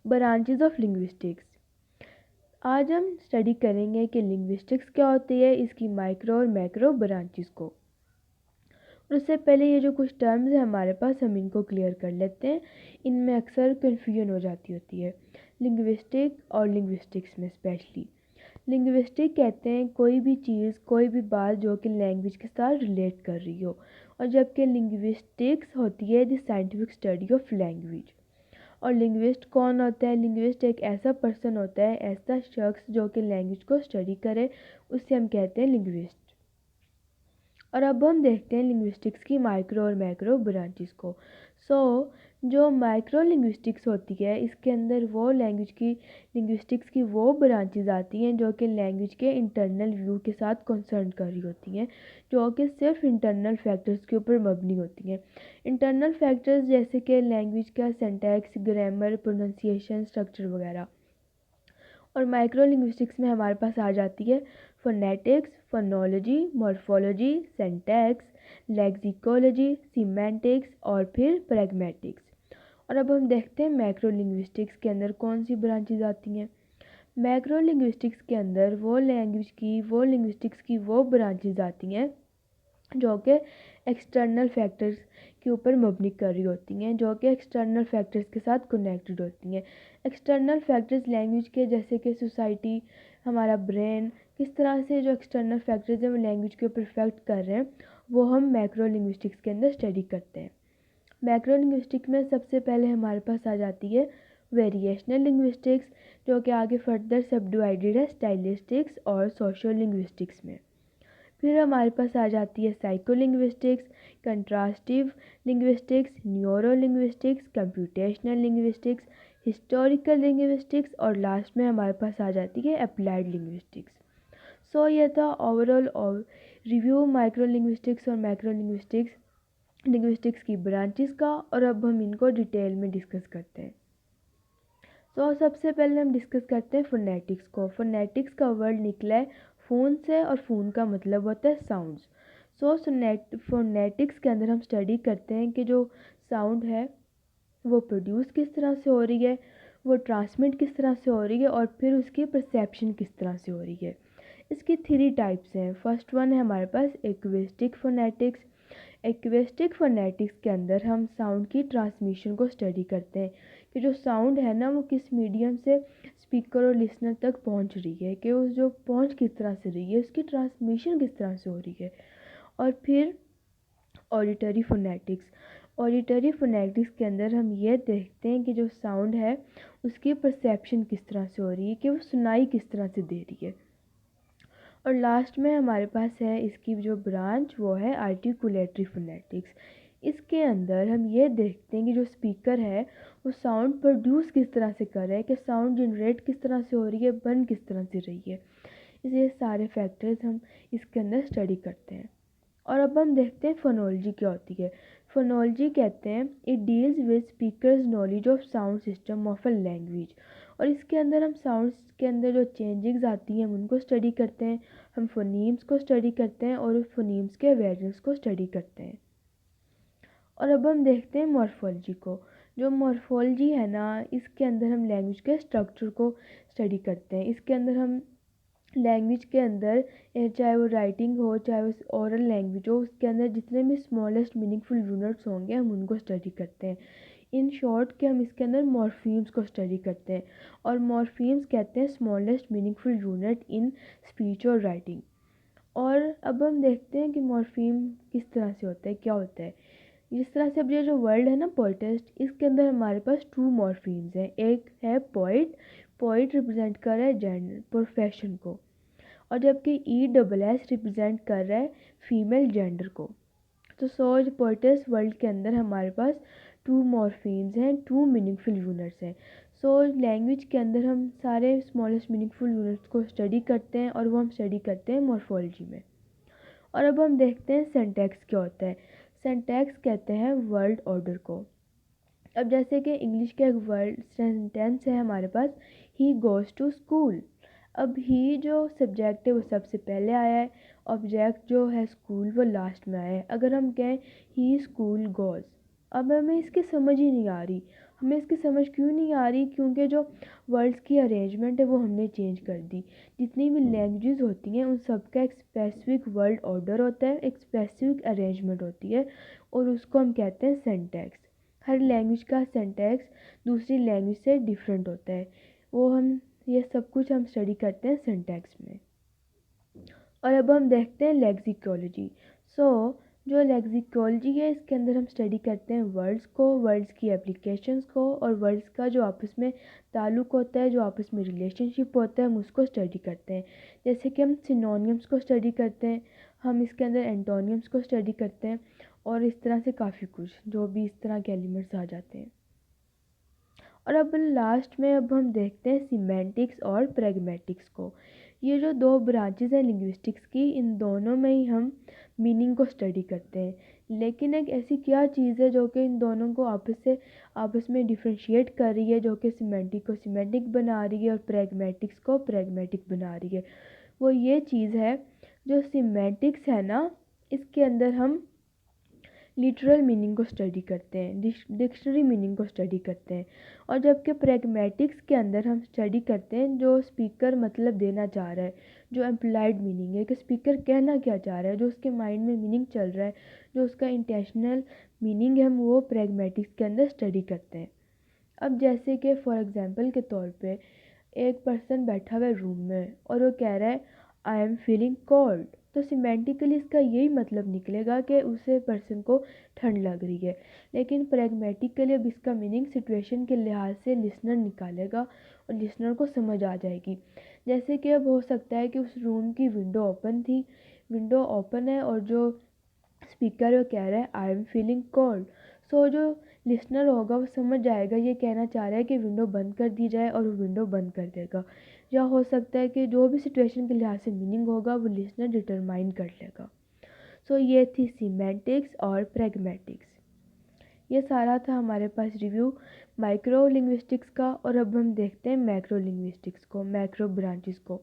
Branches of linguistics. आज हम study करेंगे कि लिंग्विस्टिक्स क्या होती है, इसकी माइक्रो और मैक्रो ब्रांचेस को। और उससे पहले ये जो कुछ टर्म्स है हमारे पास, हम इनको क्लियर कर लेते हैं। इनमें अक्सर कन्फ्यूजन हो जाती होती है लिंग्विस्टिक और लिंग्विस्टिक्स में स्पेशली। लिंग्विस्टिक कहते हैं कोई भी चीज़, कोई भी बात जो कि लैंग्वेज के साथ रिलेट कर रही हो, और जबकि लिंग्विस्टिक्स होती है the scientific study of language. और लिंग्विस्ट कौन होता है? लिंग्विस्ट एक ऐसा पर्सन होता है, ऐसा शख्स जो कि लैंग्वेज को स्टडी करे, उससे हम कहते हैं लिंग्विस्ट। और अब हम देखते हैं लिंग्विस्टिक्स की माइक्रो और मैक्रो ब्रांचेस को। जो माइक्रो लिंग्विस्टिक्स होती है, इसके अंदर वो लैंग्वेज की लिंग्विस्टिक्स की वो ब्रांचेस आती हैं जो कि लैंग्वेज के इंटरनल व्यू के साथ कंसर्न कर रही होती हैं, जो कि सिर्फ इंटरनल फैक्टर्स के ऊपर मबनी होती हैं। इंटरनल फैक्टर्स जैसे कि लैंग्वेज का सिंटैक्स, ग्रामर, प्रोनाउंसिएशन, स्ट्रक्चर वगैरह। और माइक्रो लिंग्विस्टिक्स में हमारे पास आ जाती है phonetics, phonology, morphology, syntax, lexicology, semantics और फिर प्रैग्मेटिक्स। और अब हम देखते हैं मैक्रो लिंग्विस्टिक्स के अंदर कौन सी ब्रांचेज आती हैं। मैक्रो लिंग्विस्टिक्स के अंदर वो लिंग्विस्टिक्स की वो ब्रांचेज आती हैं जो कि एक्सटर्नल फैक्टर्स के ऊपर मबनी कर रही होती हैं, जो कि एक्सटर्नल फैक्टर्स के साथ कनेक्टेड होती हैं। एक्सटर्नल फैक्टर्स लैंग्वेज के, जैसे कि सोसाइटी, हमारा ब्रेन, किस तरह से जो एक्सटर्नल फैक्टर्स हैं वो लैंग्वेज के ऊपर इफेक्ट कर रहे हैं, वो हम मैक्रो लिंग्विस्टिक्स के अंदर स्टडी करते हैं। मैक्रो लिंग्विस्टिक्स में सबसे पहले हमारे पास आ जाती है वेरिएशनल लिंग्विस्टिक्स, जो कि आगे फर्दर सब डिवाइडेड है स्टाइलिस्टिक्स और सोशल लिंग्विस्टिक्स में। फिर हमारे पास आ जाती है psycho linguistics, contrastive linguistics, neuro linguistics, computational linguistics, historical linguistics और लास्ट में हमारे पास आ जाती है अप्लाइड लिंग्विस्टिक्स। ये था ओवरऑल रिव्यू माइक्रो लिंग्विस्टिक्स और मैक्रो लिंग्विस्टिक्स की ब्रांचेस का। और अब हम इनको डिटेल में डिस्कस करते हैं। सबसे पहले हम डिस्कस करते हैं फोनेटिक्स को। फोनेटिक्स का वर्ड निकला है फ़ोन से, और फ़ोन का मतलब होता है साउंड्स। फोनेटिक्स के अंदर हम स्टडी करते हैं कि जो साउंड है वो प्रोड्यूस किस तरह से हो रही है, वो ट्रांसमिट किस तरह से हो रही है, और फिर उसकी परसेप्शन किस तरह से हो रही है। इसकी 3 टाइप्स हैं। फर्स्ट वन है हमारे पास एक्विस्टिक फोनेटिक्स। एक्विस्टिक फोनेटिक्स के अंदर हम साउंड की ट्रांसमिशन को स्टडी करते हैं कि जो साउंड है ना वो किस मीडियम से स्पीकर और लिसनर तक पहुंच रही है, कि उस जो पहुंच किस तरह से रही है, उसकी ट्रांसमिशन किस तरह से हो रही है। और फिर ऑडिटरी फोनेटिक्स। ऑडिटरी फोनेटिक्स के अंदर हम ये देखते हैं कि जो साउंड है उसकी परसेप्शन किस तरह से हो रही है, कि वो सुनाई किस तरह से दे रही है। और लास्ट में हमारे पास है इसकी जो ब्रांच, वो है आर्टिकुलेटरी फोनेटिक्स। इसके अंदर हम ये देखते हैं कि जो स्पीकर है वो साउंड प्रोड्यूस किस तरह से कर रहा है, कि साउंड जनरेट किस तरह से हो रही है, बन किस तरह से रही है। इसलिए सारे फैक्टर्स हम इसके अंदर स्टडी करते हैं। और अब हम देखते हैं फोनोलॉजी क्या होती है। फोनोलॉजी कहते हैं it deals with speakers knowledge of sound system of a language. और इसके अंदर हम साउंड्स के अंदर जो चेंजेस आती हैं उनको स्टडी करते हैं, हम फोनीम्स को स्टडी करते हैं और फोनीम्स के वेरिएंट्स को स्टडी करते हैं। और अब हम देखते हैं मॉर्फोलॉजी को। जो मॉर्फोलॉजी है ना, इसके अंदर हम लैंग्वेज के स्ट्रक्चर को स्टडी करते हैं। इसके अंदर हम लैंग्वेज के अंदर चाहे वो राइटिंग हो, चाहे वो ओरल लैंग्वेज हो, उसके अंदर जितने भी स्मॉलेस्ट मीनिंगफुल यूनिट्स होंगे हम उनको स्टडी करते हैं। इन शॉर्ट कि हम इसके अंदर मॉर्फीम्स को स्टडी करते हैं। और मॉर्फीम्स कहते हैं smallest meaningful unit in speech और राइटिंग। और अब हम देखते हैं कि मॉर्फीम किस तरह से होता है, क्या होता है। जिस तरह से अब ये जो वर्ल्ड है ना पोएटिस्ट, इसके अंदर हमारे पास 2 मॉर्फीम्स हैं। एक है पोइट, पोइट रिप्रेजेंट कर रहा है जेंडर, प्रोफेशन को, और जबकि ESS रिप्रेजेंट कर रहा है फीमेल जेंडर को। जो पोएटिस्ट वर्ल्ड के अंदर हमारे पास 2 मॉर्फीम्स हैं, 2 मीनिंगफुल यूनिट्स हैं। लैंग्वेज के अंदर हम सारे स्मॉलेस्ट मीनिंगफुल यूनिट्स को स्टडी करते हैं, और वो हम स्टडी करते हैं मॉर्फोलॉजी में। और अब हम देखते हैं सिंटैक्स क्या होता है। सिंटैक्स कहते हैं वर्ड ऑर्डर को। अब जैसे कि इंग्लिश का एक वर्ड सेंटेंस है हमारे पास, ही गोज़ टू स्कूल। अब ही जो सब्जेक्ट है वो सबसे पहले आया है, ऑब्जेक्ट जो है स्कूल वो लास्ट में आया है। अगर हम कहें ही स्कूल गोज़, अब हमें इसकी समझ ही नहीं आ रही, हमें इसकी समझ क्यों नहीं आ रही? क्योंकि जो वर्ड्स की अरेंजमेंट है वो हमने चेंज कर दी। जितनी भी लैंग्वेजेस होती हैं उन सब का एक स्पेसिफिक वर्ड ऑर्डर होता है, एक स्पेसिफिक अरेंजमेंट होती है और उसको हम कहते हैं सिंटैक्स। हर लैंग्वेज का सिंटैक्स दूसरी लैंग्वेज से डिफरेंट होता है। वो हम ये सब कुछ हम स्टडी करते हैं सिंटैक्स में। और अब हम देखते हैं लेक्सिकोलॉजी। जो लेक्सिकोलॉजी है इसके अंदर हम स्टडी करते हैं वर्ड्स को, वर्ड्स की एप्लीकेशंस को और वर्ड्स का जो आपस में ताल्लुक़ होता है, जो आपस में रिलेशनशिप होता है, हम उसको स्टडी करते हैं। जैसे कि हम सिनोनिम्स को स्टडी करते हैं, हम इसके अंदर एंटोनिम्स को स्टडी करते हैं और इस तरह से काफ़ी कुछ जो भी इस तरह के एलिमेंट्स आ जाते हैं। और अब लास्ट में अब हम देखते हैं सीमेंटिक्स और प्रैग्मेटिक्स को। ये जो दो ब्रांचेस हैं लिंग्विस्टिक्स की, इन दोनों में ही हम मीनिंग को स्टडी करते हैं। लेकिन एक ऐसी क्या चीज़ है जो कि इन दोनों को आपस में डिफ्रेंशिएट कर रही है, जो कि सीमेंटिक को सीमेंटिक बना रही है और प्रैग्मेटिक्स को प्रैग्मेटिक बना रही है? वो ये चीज़ है, जो सीमेंटिक्स है ना, इसके अंदर हम लिटरल मीनिंग को स्टडी करते हैं, डिक्शनरी मीनिंग को स्टडी करते हैं। और जबकि प्रैग्मेटिक्स के अंदर हम स्टडी करते हैं जो स्पीकर मतलब देना चाह रहा है, जो एम्प्लाइड मीनिंग है कि स्पीकर कहना क्या चाह रहा है, जो उसके माइंड में मीनिंग चल रहा है, जो उसका इंटेंशनल मीनिंग है, हम वो प्रैग्मेटिक्स के अंदर स्टडी करते हैं। अब जैसे कि फॉर एग्जांपल के तौर पे एक पर्सन बैठा हुआ है रूम में और वो कह रहा है आई एम फीलिंग कोल्ड, तो सिमेंटिकली इसका यही मतलब निकलेगा कि उसे पर्सन को ठंड लग रही है। लेकिन प्रैग्मेटिकली अब इसका मीनिंग सिचुएशन के लिहाज से लिसनर निकालेगा और लिसनर को समझ आ जाएगी। जैसे कि अब हो सकता है कि उस रूम की विंडो ओपन थी, विंडो ओपन है और जो स्पीकर वो कह रहा है आई एम फीलिंग कोल्ड। सो जो लिसनर होगा वो समझ जाएगा ये कहना चाह रहा है कि विंडो बंद कर दी जाए और वो विंडो बंद कर देगा। या हो सकता है कि जो भी सिचुएशन के लिहाज से मीनिंग होगा वो लिसनर डिटरमाइन कर लेगा। ये थी सीमेंटिक्स और प्रैग्मेटिक्स। ये सारा था हमारे पास रिव्यू माइक्रो लिंग्विस्टिक्स का। और अब हम देखते हैं मैक्रो लिंग्विस्टिक्स को, मैक्रो ब्रांचेस को।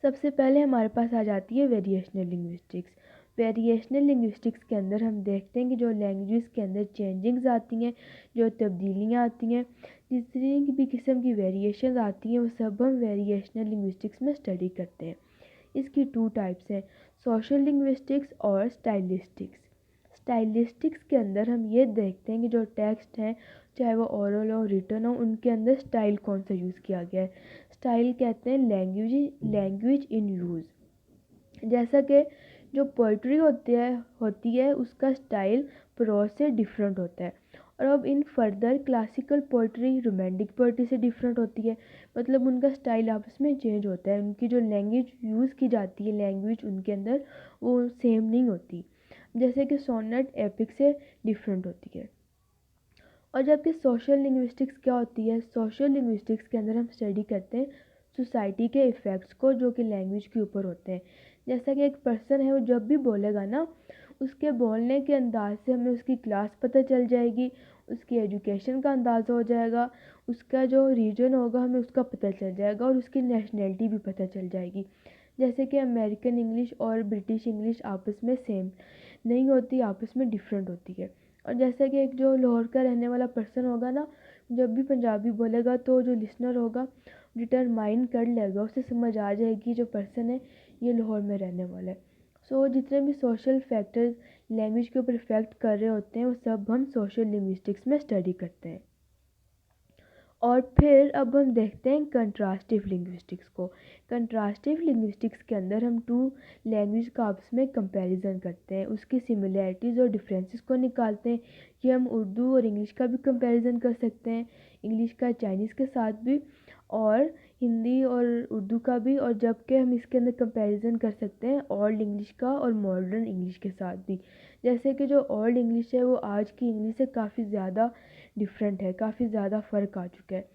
सबसे पहले हमारे पास आ जाती है वेरिएशनल लिंग्विस्टिक्स। वेरिएशनल लिंग्विस्टिक्स के अंदर हम देखते हैं कि जो लैंग्वेज के अंदर चेंजिंग्स आती हैं, जो तब्दीलियाँ आती हैं, जितनी भी किस्म की वेरिएशन आती हैं, वो सब हम वेरिएशनल लिंग्विस्टिक्स में स्टडी करते हैं। इसकी टू टाइप्स हैं, सोशल लिंग्विस्टिक्स और स्टाइलिस्टिक्स। स्टाइलिस्टिक्स के अंदर हम ये देखते हैं कि जो टेक्स्ट हैं, चाहे वो ओरल हो रिटन हो, उनके अंदर स्टाइल कौन सा यूज़ किया गया है। स्टाइल कहते हैं लैंग्वेज इन यूज़। जैसा कि जो पोइट्री होती है उसका स्टाइल प्रोज से डिफरेंट होता है। और अब in further classical poetry romantic poetry से डिफरेंट होती है, मतलब उनका स्टाइल आपस में चेंज होता है, उनकी जो लैंग्वेज यूज़ की जाती है, लैंग्वेज उनके अंदर वो सेम नहीं होती। जैसे कि सोनेट एपिक से डिफरेंट होती है। और जबकि सोशल लिंग्विस्टिक्स क्या होती है, सोशल लिंग्विस्टिक्स के अंदर हम स्टडी करते हैं सोसाइटी के इफ़ेक्ट्स को जो कि लैंग्वेज के ऊपर होते हैं। जैसा कि एक पर्सन है वो जब भी बोलेगा ना, उसके बोलने के अंदाज से हमें उसकी क्लास पता चल जाएगी, उसकी एजुकेशन का अंदाज़ा हो जाएगा, उसका जो रीजन होगा हमें उसका पता चल जाएगा और उसकी नेशनैलिटी भी पता चल जाएगी। जैसे कि अमेरिकन इंग्लिश और ब्रिटिश इंग्लिश आपस में सेम नहीं होती, आपस में डिफरेंट होती है। और जैसे कि एक जो लाहौर का रहने वाला पर्सन होगा ना, जब भी पंजाबी बोलेगा तो जो लिसनर होगा डिटरमाइन कर लेगा, उसे समझ आ जाएगी जो पर्सन है ये लाहौर में रहने वाला है। जितने भी सोशल फैक्टर्स लैंग्वेज के ऊपर इफेक्ट कर रहे होते हैं वो सब हम सोशल लिंग्विस्टिक्स में स्टडी करते हैं। और फिर अब हम देखते हैं कंट्रास्टिव लिंग्विस्टिक्स को। कंट्रास्टिव लिंग्विस्टिक्स के अंदर हम टू लैंग्वेज का आपस में कंपैरिजन करते हैं, उसकी सिमिलैरिटीज़ और डिफरेंसेस को निकालते हैं। कि हम उर्दू और इंग्लिश का भी कंपैरिजन कर सकते हैं, इंग्लिश का चाइनीज़ के साथ भी और हिंदी और उर्दू का भी। और जबकि हम इसके अंदर कंपैरिजन कर सकते हैं ओल्ड इंग्लिश का और मॉडर्न इंग्लिश के साथ भी। जैसे कि जो ओल्ड इंग्लिश है वो आज की इंग्लिश से काफ़ी ज़्यादा डिफरेंट है, काफ़ी ज़्यादा फ़र्क आ चुका है।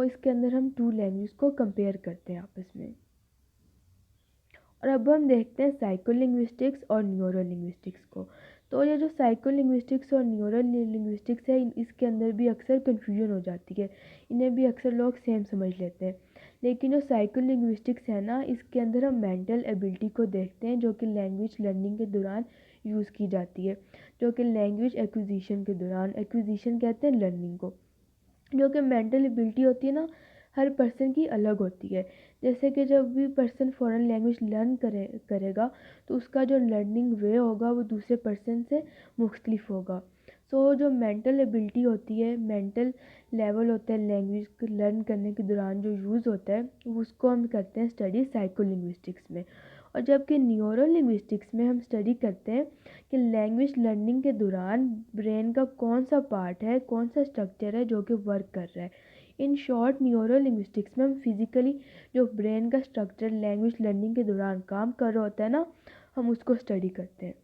इसके अंदर हम टू लैंग्वेज को कंपेयर करते हैं आपस में। और अब हम देखते हैं साइको लिंग्विस्टिक्स और न्यूरो लिंग्विस्टिक्स को। ये जो साइको लिंग्विस्टिक्स और न्यूरो लिंग्विस्टिक्स है, इसके अंदर भी अक्सर कन्फ्यूजन हो जाती है, इन्हें भी अक्सर लोग सेम समझ लेते हैं। लेकिन जो साइको लिंग्विस्टिक्स है ना, इसके अंदर हम मेंटल एबिलिटी को देखते हैं जो कि लैंग्वेज लर्निंग के दौरान यूज़ की जाती है, जो कि लैंग्वेज एक्विजिशन के दौरान, एक्विजिशन कहते हैं लर्निंग को, जो कि मेंटल एबिलिटी होती है ना, हर पर्सन की अलग होती है। जैसे कि जब भी पर्सन फॉरेन लैंग्वेज लर्न करेगा तो उसका जो लर्निंग वे होगा वो दूसरे पर्सन से मुख्तलिफ होगा। सो जो मेंटल एबिलिटी होती है, मेंटल लेवल होता है लैंग्वेज लर्न करने के दौरान जो यूज़ होता है, उसको हम करते हैं स्टडी साइकोलिंग्विस्टिक्स में। और जबकि न्यूरो लिंग्विस्टिक्स में हम स्टडी करते हैं कि लैंग्वेज लर्निंग के दौरान ब्रेन का कौन सा पार्ट है, कौन सा स्ट्रक्चर है जो कि वर्क कर रहा है। इन शॉर्ट न्यूरो लिंग्विस्टिक्स में हम फिज़िकली जो ब्रेन का स्ट्रक्चर लैंग्वेज लर्निंग के दौरान काम कर रहा होता है ना, हम उसको स्टडी करते हैं।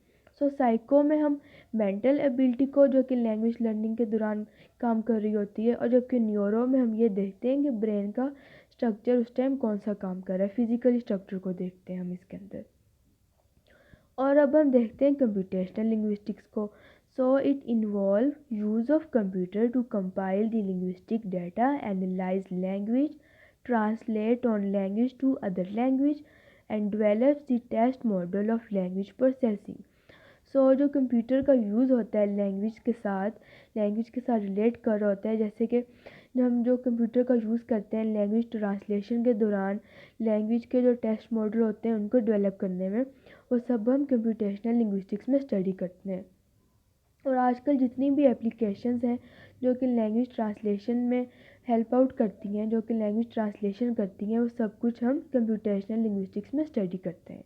सो साइको में हम मेंटल एबिलिटी को, जो कि लैंग्वेज लर्निंग के दौरान काम कर रही होती है, और जबकि न्यूरो में हम ये देखते हैं कि ब्रेन का स्ट्रक्चर उस टाइम कौन सा काम कर रहा है, फिजिकल स्ट्रक्चर को देखते हैं हम इसके अंदर। और अब हम देखते हैं कंप्यूटेशनल लिंग्विस्टिक्स को। So it involve use of computer to compile the linguistic data, analyse language, translate on language to other language and develop the test model of language processing. So जो कंप्यूटर का use होता है language के साथ relate कर रहा होता है, जैसे कि हम जो कंप्यूटर का यूज़ करते हैं लैंग्वेज ट्रांसलेशन के दौरान, लैंग्वेज के जो टेस्ट मॉडल होते हैं उनको डेवलप करने में, वो सब हम कंप्यूटेशनल लिंग्विस्टिक्स में स्टडी करते हैं। और आजकल जितनी भी एप्लीकेशंस हैं जो कि लैंग्वेज ट्रांसलेशन में हेल्प आउट करती हैं, जो कि लैंग्वेज ट्रांसलेशन करती हैं, वो सब कुछ हम कंप्यूटेशनल लिंग्विस्टिक्स में स्टडी करते हैं।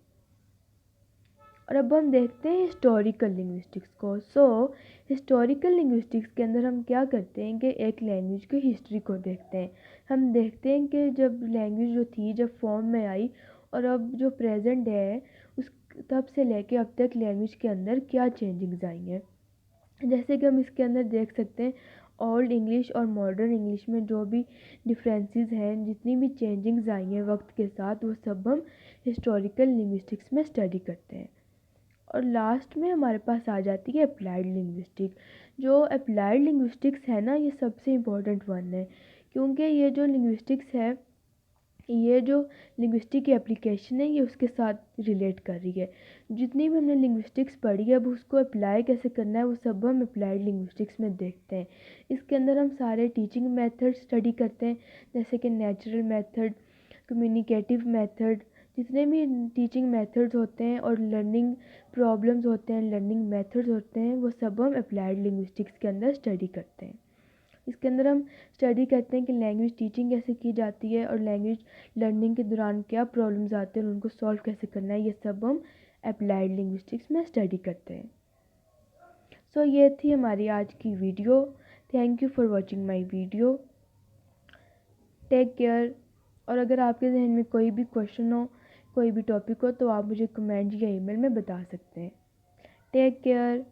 और अब हम देखते हैं हिस्टोरिकल लिंग्विस्टिक्स को। हिस्टोरिकल लिंग्विस्टिक्स के अंदर हम क्या करते हैं कि एक लैंग्वेज की हिस्ट्री को देखते हैं। हम देखते हैं कि जब लैंग्वेज जो थी, जब फॉर्म में आई, और अब जो प्रेजेंट है, उस तब से लेके अब तक लैंग्वेज के अंदर क्या चेंजिंग्स आई हैं। जैसे कि हम इसके अंदर देख सकते हैं ओल्ड इंग्लिश और मॉडर्न इंग्लिश में जो भी डिफरेंसेस हैं, जितनी भी चेंजिंग्स आई हैं वक्त के साथ, वो सब हम हिस्टोरिकल लिंग्विस्टिक्स में स्टडी करते हैं। और लास्ट में हमारे पास आ जाती है अप्लाइड लिंग्विस्टिक। जो अप्लाइड लिंग्विस्टिक्स है ना, ये सबसे इम्पोर्टेंट वन है, क्योंकि ये जो लिंग्विस्टिक्स है, ये जो लिंग्विस्टिक की एप्लीकेशन है, ये उसके साथ रिलेट कर रही है। जितनी भी हमने लिंग्विस्टिक्स पढ़ी है, अब उसको अप्लाई कैसे करना है वो सब हम अप्लाइड लिंग्विस्टिक्स में देखते हैं। इसके अंदर हम सारे टीचिंग मेथड स्टडी करते हैं, जैसे कि नेचुरल मेथड, कम्युनिकेटिव मेथड, जितने भी टीचिंग मेथड्स होते हैं और लर्निंग प्रॉब्लम्स होते हैं, लर्निंग मेथड्स होते हैं, वो सब हम अप्लाइड लिंग्विस्टिक्स के अंदर स्टडी करते हैं। इसके अंदर हम स्टडी करते हैं कि लैंग्वेज टीचिंग कैसे की जाती है और लैंग्वेज लर्निंग के दौरान क्या प्रॉब्लम्स आते हैं और उनको सॉल्व कैसे करना है, ये सब हम अप्लाइड लिंग्विस्टिक्स में स्टडी करते हैं। सो ये थी हमारी आज की video. Thank you for watching my video. Take care. और अगर आपके जहन में कोई भी क्वेश्चन हो, कोई भी टॉपिक हो, तो आप मुझे कमेंट या ईमेल में बता सकते हैं। Take care.